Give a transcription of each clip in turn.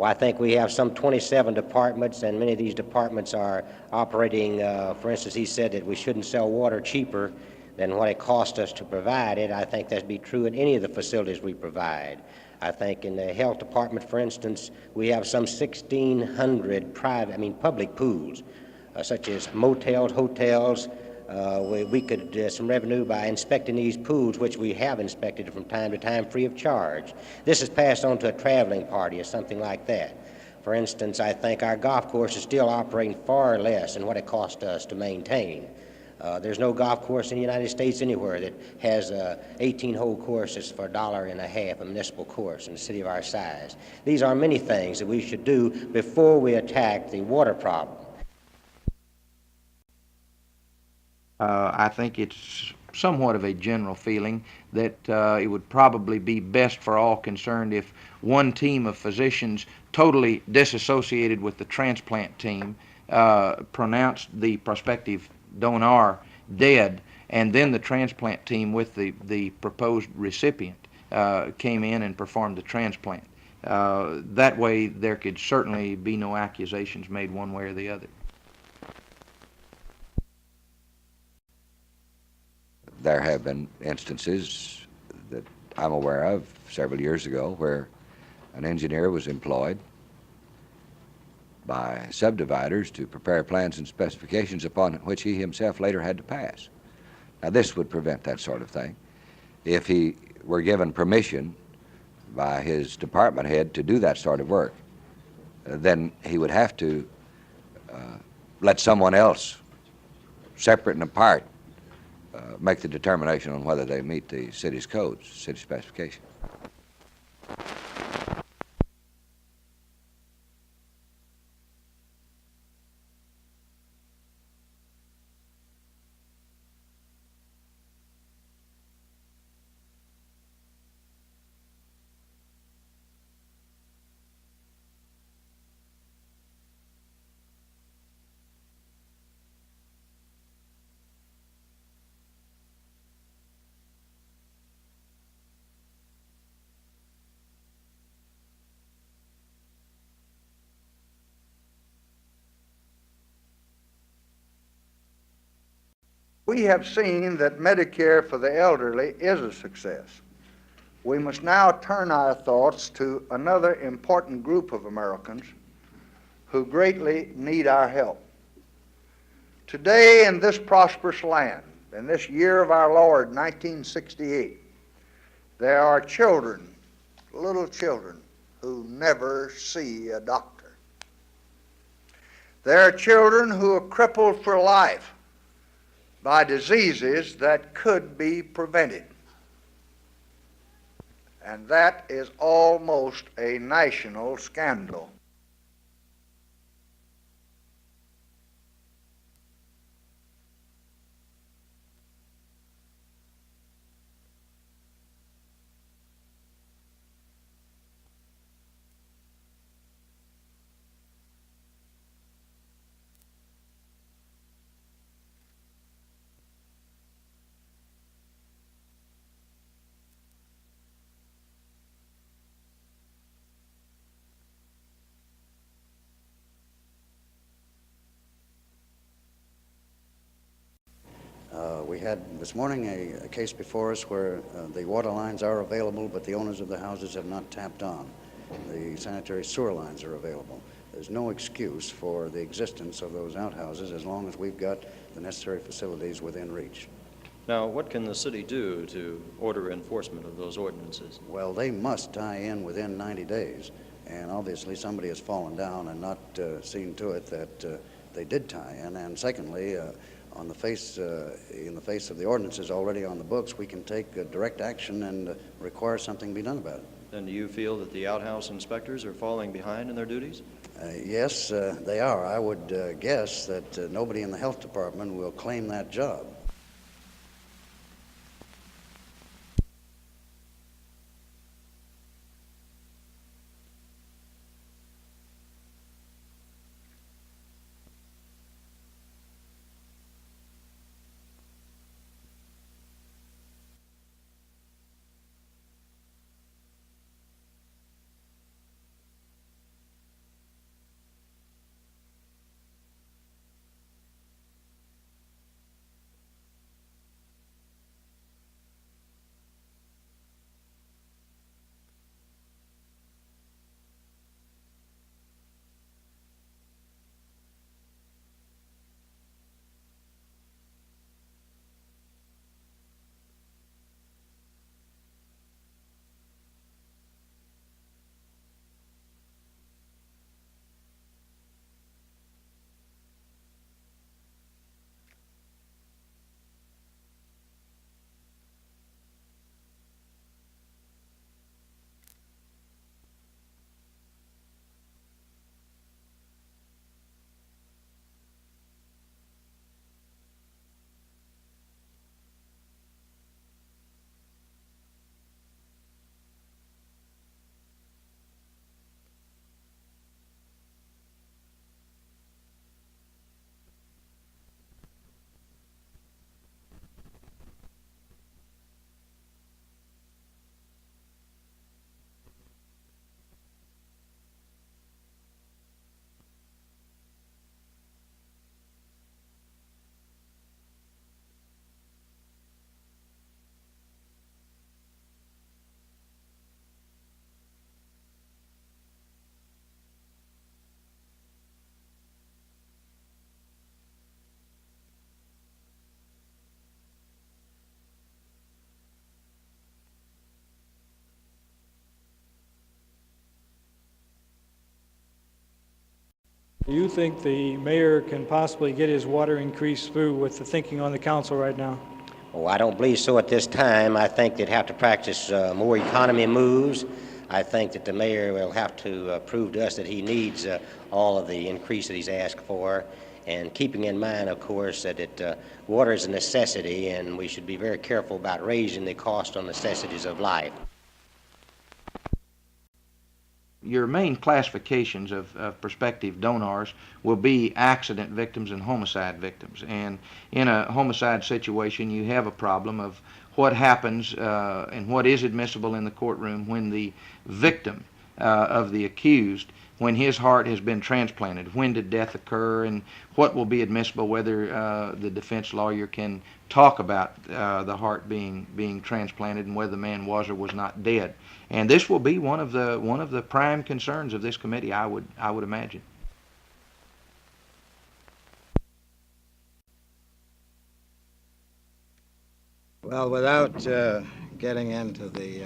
Oh, I think we have some 27 departments, and many of these departments are operating. For instance, he said that we shouldn't sell water cheaper than what it costs us to provide it. I think that'd be true in any of the facilities we provide. I think in the health department, for instance, we have some 1,600 public pools, such as motels, hotels. We could some revenue by inspecting these pools, which we have inspected from time to time free of charge. This is passed on to a traveling party or something like that. For instance, I think our golf course is still operating far less than what it cost us to maintain. There's no golf course in the United States anywhere that has 18-hole courses for $1.50, a municipal course in a city of our size. These are many things that we should do before we attack the water problem. I think it's somewhat of a general feeling that it would probably be best for all concerned if one team of physicians totally disassociated with the transplant team pronounced the prospective donor dead, and then the transplant team with the proposed recipient came in and performed the transplant. That way there could certainly be no accusations made one way or the other. There have been instances that I'm aware of several years ago where an engineer was employed by subdividers to prepare plans and specifications upon which he himself later had to pass. Now, this would prevent that sort of thing. If he were given permission by his department head to do that sort of work, then he would have to let someone else, separate and apart, make the determination on whether they meet the city's codes, city specifications. We have seen that Medicare for the elderly is a success. We must now turn our thoughts to another important group of Americans who greatly need our help. Today in this prosperous land, in this year of our Lord, 1968, there are children, little children, who never see a doctor. There are children who are crippled for life by diseases that could be prevented. And that is almost a national scandal. We had this morning a case before us where the water lines are available, but the owners of the houses have not tapped on. The sanitary sewer lines are available. There's no excuse for the existence of those outhouses as long as we've got the necessary facilities within reach. Now, what can the city do to order enforcement of those ordinances? Well, they must tie in within 90 days, and obviously somebody has fallen down and not seen to it that they did tie in. And secondly, in the face of the ordinances already on the books, we can take direct action and require something be done about it. And do you feel that the outhouse inspectors are falling behind in their duties? Yes, they are. I would guess that nobody in the health department will claim that job. Do you think the mayor can possibly get his water increase through with the thinking on the council right now? Oh, I don't believe so at this time. I think they'd have to practice more economy moves. I think that the mayor will have to prove to us that he needs all of the increase that he's asked for, and keeping in mind, of course, that water is a necessity, and we should be very careful about raising the cost on necessities of life. Your main classifications of prospective donors will be accident victims and homicide victims. And in a homicide situation, you have a problem of what happens and what is admissible in the courtroom when the victim of the accused, when his heart has been transplanted, when did death occur, and what will be admissible, whether the defense lawyer can talk about the heart being transplanted and whether the man was or was not dead. And this will be one of the prime concerns of this committee, I would imagine. Well, without getting into the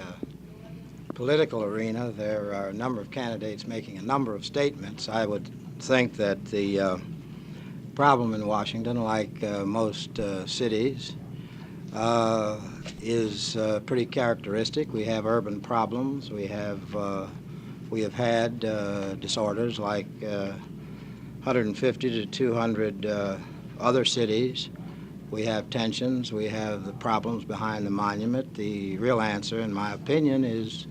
political arena, there are a number of candidates making a number of statements. I would think that the problem in Washington, like most cities, is pretty characteristic. We have urban problems. We have had disorders like 150 to 200 other cities. We have tensions. We have the problems behind the monument. The real answer, in my opinion, is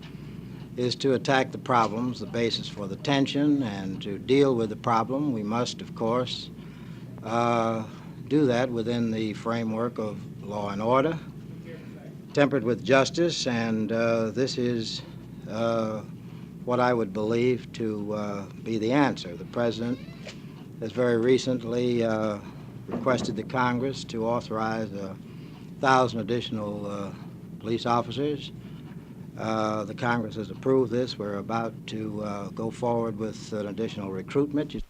to attack the problems, the basis for the tension, and to deal with the problem. We must, of course, do that within the framework of law and order, tempered with justice, and this is what I would believe to be the answer. The President has very recently requested the Congress to authorize 1,000 additional police officers. The Congress has approved this. We're about to go forward with an additional recruitment.